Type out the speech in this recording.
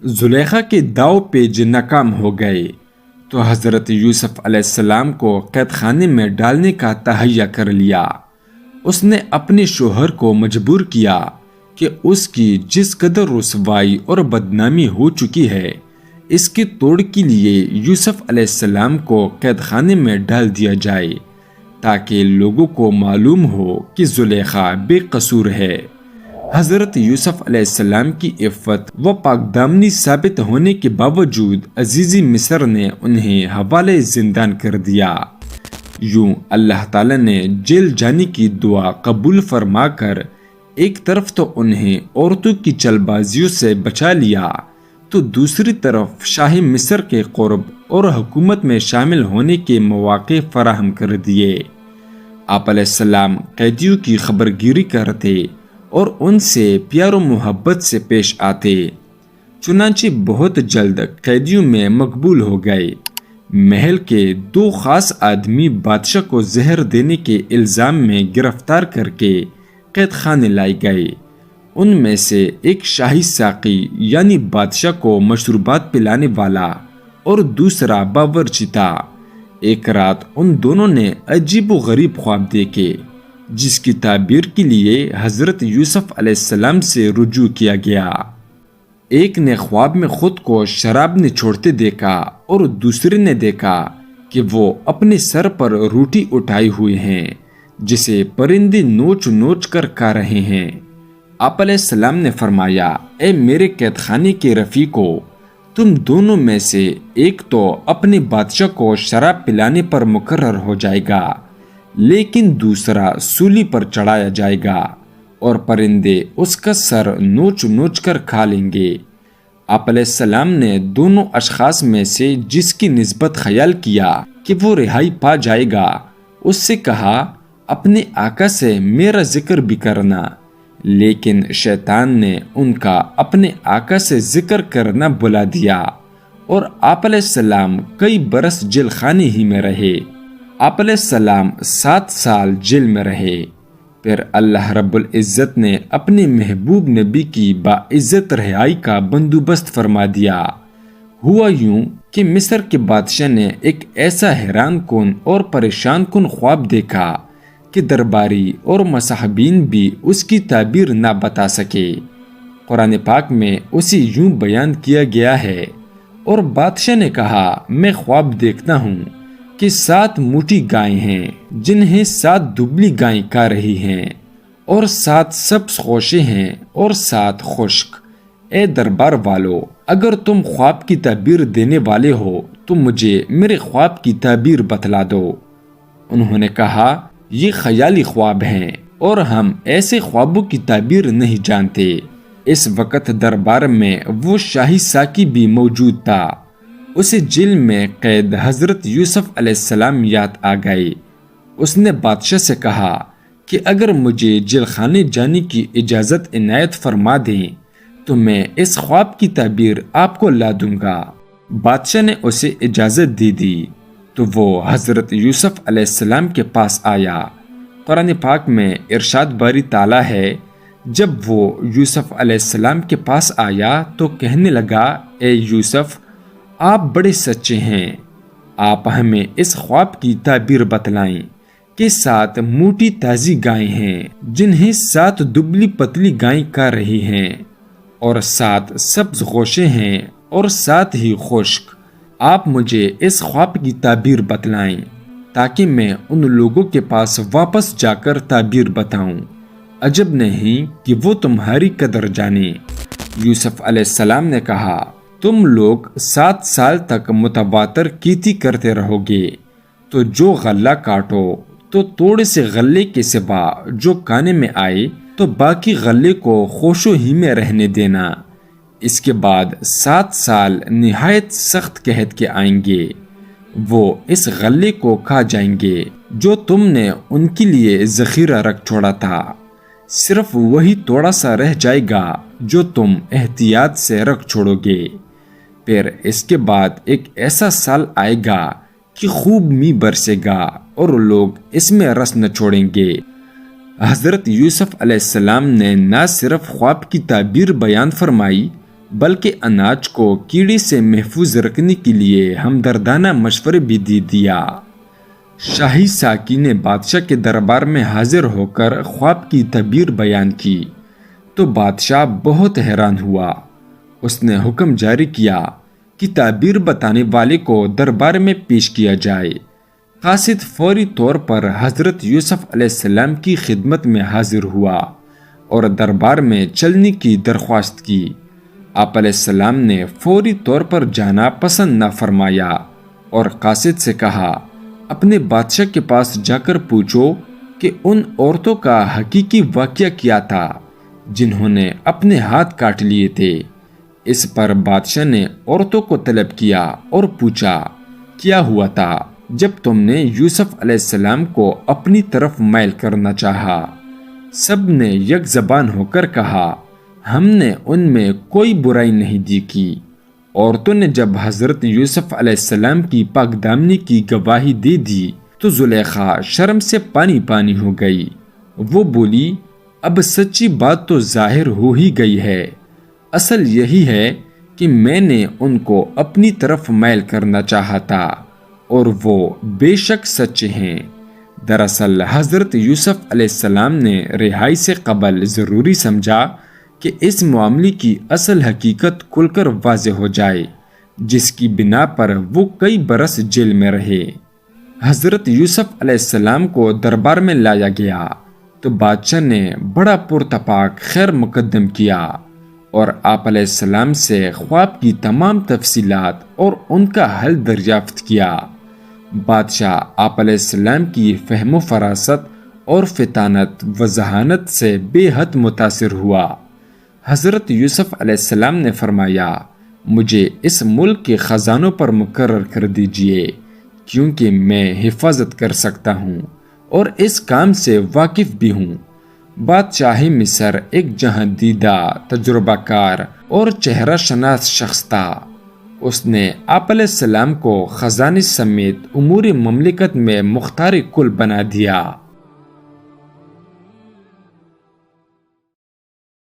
زلیخا کے داؤ پیچ ناکام ہو گئے تو حضرت یوسف علیہ السلام کو قید خانے میں ڈالنے کا تہیہ کر لیا۔ اس نے اپنے شوہر کو مجبور کیا کہ اس کی جس قدر رسوائی اور بدنامی ہو چکی ہے، اس کے توڑ کے لیے یوسف علیہ السلام کو قید خانے میں ڈال دیا جائے تاکہ لوگوں کو معلوم ہو کہ زلیخا بے قصور ہے۔ حضرت یوسف علیہ السلام کی عفت و پاک دامنی ثابت ہونے کے باوجود عزیزی مصر نے انہیں حوالے زندان کر دیا۔ یوں اللہ تعالیٰ نے جیل جانے کی دعا قبول فرما کر ایک طرف تو انہیں عورتوں کی چل بازیوں سے بچا لیا تو دوسری طرف شاہ مصر کے قرب اور حکومت میں شامل ہونے کے مواقع فراہم کر دیے۔ آپ علیہ السلام قیدیوں کی خبر گیری کرتے اور ان سے پیار و محبت سے پیش آتے، چنانچہ بہت جلد قیدیوں میں مقبول ہو گئے۔ محل کے 2 خاص آدمی بادشاہ کو زہر دینے کے الزام میں گرفتار کر کے قید خانے لائے گئے۔ ان میں سے ایک شاہی ساقی یعنی بادشاہ کو مشروبات پلانے والا اور دوسرا باورچی تھا۔ ایک رات ان دونوں نے عجیب و غریب خواب دیکھے جس کی تعبیر کے لیے حضرت یوسف علیہ السلام سے رجوع کیا گیا۔ ایک نے خواب میں خود کو شراب نے چھوڑتے دیکھا اور دوسرے نے دیکھا کہ وہ اپنے سر پر روٹی اٹھائے ہوئے ہیں جسے پرندے نوچ نوچ کر کھا رہے ہیں۔ آپ علیہ السلام نے فرمایا، اے میرے قید خانے کے رفیقو، تم دونوں میں سے ایک تو اپنے بادشاہ کو شراب پلانے پر مقرر ہو جائے گا، لیکن دوسرا سولی پر چڑھایا جائے گا اور پرندے اس کا سر نوچ نوچ کر کھا لیں گے۔ آپ علیہ السلام نے دونوں اشخاص میں سے جس کی نسبت خیال کیا کہ وہ رہائی پا جائے گا، اس سے کہا، اپنے آقا سے میرا ذکر بھی کرنا، لیکن شیطان نے ان کا اپنے آقا سے ذکر کرنا بلا دیا اور آپ علیہ السلام کئی برس جیل خانے ہی میں رہے۔ آپ علیہ السلام 7 سال جیل میں رہے۔ پھر اللہ رب العزت نے اپنے محبوب نبی کی باعزت رہائی کا بندوبست فرما دیا۔ ہوا یوں کہ مصر کے بادشاہ نے ایک ایسا حیران کن اور پریشان کن خواب دیکھا کہ درباری اور مصاحبین بھی اس کی تعبیر نہ بتا سکے۔ قرآن پاک میں اسے یوں بیان کیا گیا ہے، اور بادشاہ نے کہا، میں خواب دیکھتا ہوں کہ 7 موٹی گائیں ہیں جنہیں 7 دبلی گائیں کھا رہی ہیں، اور 7 سبز خوشے ہیں اور 7 خشک۔ اے دربار والو، اگر تم خواب کی تعبیر دینے والے ہو تو مجھے میرے خواب کی تعبیر بتلا دو۔ انہوں نے کہا، یہ خیالی خواب ہیں اور ہم ایسے خوابوں کی تعبیر نہیں جانتے۔ اس وقت دربار میں وہ شاہی ساقی بھی موجود تھا۔ اسے جیل میں قید حضرت یوسف علیہ السلام یاد آ گئے۔ اس نے بادشاہ سے کہا کہ اگر مجھے جیل خانے جانے کی اجازت عنایت فرما دیں تو میں اس خواب کی تعبیر آپ کو لا دوں گا۔ بادشاہ نے اسے اجازت دے دی تو وہ حضرت یوسف علیہ السلام کے پاس آیا۔ قرآن پاک میں ارشاد باری تعالیٰ ہے، جب وہ یوسف علیہ السلام کے پاس آیا تو کہنے لگا، اے یوسف، آپ بڑے سچے ہیں، آپ ہمیں اس خواب کی تعبیر بتلائیں کہ 7 موٹی تازی گائیں ہیں جنہیں 7 دبلی پتلی گائیں کھا رہی ہیں، اور 7 سبز گوشے ہیں اور 7 ہی خشک۔ آپ مجھے اس خواب کی تعبیر بتلائیں تاکہ میں ان لوگوں کے پاس واپس جا کر تعبیر بتاؤں۔ عجب نہیں کہ وہ تمہاری قدر جانے۔ یوسف علیہ السلام نے کہا، تم لوگ 7 سال تک متواتر کھیتی کرتے رہو گے، تو جو غلہ کاٹو تو تھوڑے سے غلے کے سوا جو کھانے میں آئے تو باقی غلے کو خوشو ہی میں رہنے دینا۔ اس کے بعد 7 سال نہایت سخت قحط کے آئیں گے، وہ اس غلے کو کھا جائیں گے جو تم نے ان کے لیے ذخیرہ رکھ چھوڑا تھا، صرف وہی تھوڑا سا رہ جائے گا جو تم احتیاط سے رکھ چھوڑو گے۔ پھر اس کے بعد ایک ایسا سال آئے گا کہ خوب می برسے گا اور لوگ اس میں رس نہ چھوڑیں گے۔ حضرت یوسف علیہ السلام نے نہ صرف خواب کی تعبیر بیان فرمائی بلکہ اناج کو کیڑے سے محفوظ رکھنے کے لیے ہمدردانہ مشورے بھی دے دیا۔ شاہی ساقی نے بادشاہ کے دربار میں حاضر ہو کر خواب کی تعبیر بیان کی تو بادشاہ بہت حیران ہوا۔ اس نے حکم جاری کیا کہ تعبیر بتانے والے کو دربار میں پیش کیا جائے۔ قاصد فوری طور پر حضرت یوسف علیہ السلام کی خدمت میں حاضر ہوا اور دربار میں چلنے کی درخواست کی۔ آپ علیہ السلام نے فوری طور پر جانا پسند نہ فرمایا اور قاصد سے کہا، اپنے بادشاہ کے پاس جا کر پوچھو کہ ان عورتوں کا حقیقی واقعہ کیا تھا جنہوں نے اپنے ہاتھ کاٹ لیے تھے۔ اس پر بادشاہ نے عورتوں کو طلب کیا اور پوچھا، کیا ہوا تھا جب تم نے یوسف علیہ السلام کو اپنی طرف مائل کرنا چاہا؟ سب نے یک زبان ہو کر کہا، ہم نے ان میں کوئی برائی نہیں دیکھی۔ عورتوں نے جب حضرت یوسف علیہ السلام کی پاک دامنی کی گواہی دے دی تو زلیخا شرم سے پانی پانی ہو گئی۔ وہ بولی، اب سچی بات تو ظاہر ہو ہی گئی ہے۔ اصل یہی ہے کہ میں نے ان کو اپنی طرف مائل کرنا چاہا تھا اور وہ بے شک سچے ہیں۔ دراصل حضرت یوسف علیہ السلام نے رہائی سے قبل ضروری سمجھا کہ اس معاملے کی اصل حقیقت کھل کر واضح ہو جائے، جس کی بنا پر وہ کئی برس جیل میں رہے۔ حضرت یوسف علیہ السلام کو دربار میں لایا گیا تو بادشاہ نے بڑا پرتپاک خیر مقدم کیا اور آپ علیہ السلام سے خواب کی تمام تفصیلات اور ان کا حل دریافت کیا۔ بادشاہ آپ علیہ السلام کی فہم و فراست اور فطانت و ذہانت سے بے حد متاثر ہوا۔ حضرت یوسف علیہ السلام نے فرمایا، مجھے اس ملک کے خزانوں پر مقرر کر دیجئے کیونکہ میں حفاظت کر سکتا ہوں اور اس کام سے واقف بھی ہوں۔ بادشاہ مصر ایک جہاں دیدہ، تجربہ کار اور چہرہ شناس شخص تھا۔ اس نے آپ علیہ السلام کو خزانے سمیت امور مملکت میں مختار کل بنا دیا۔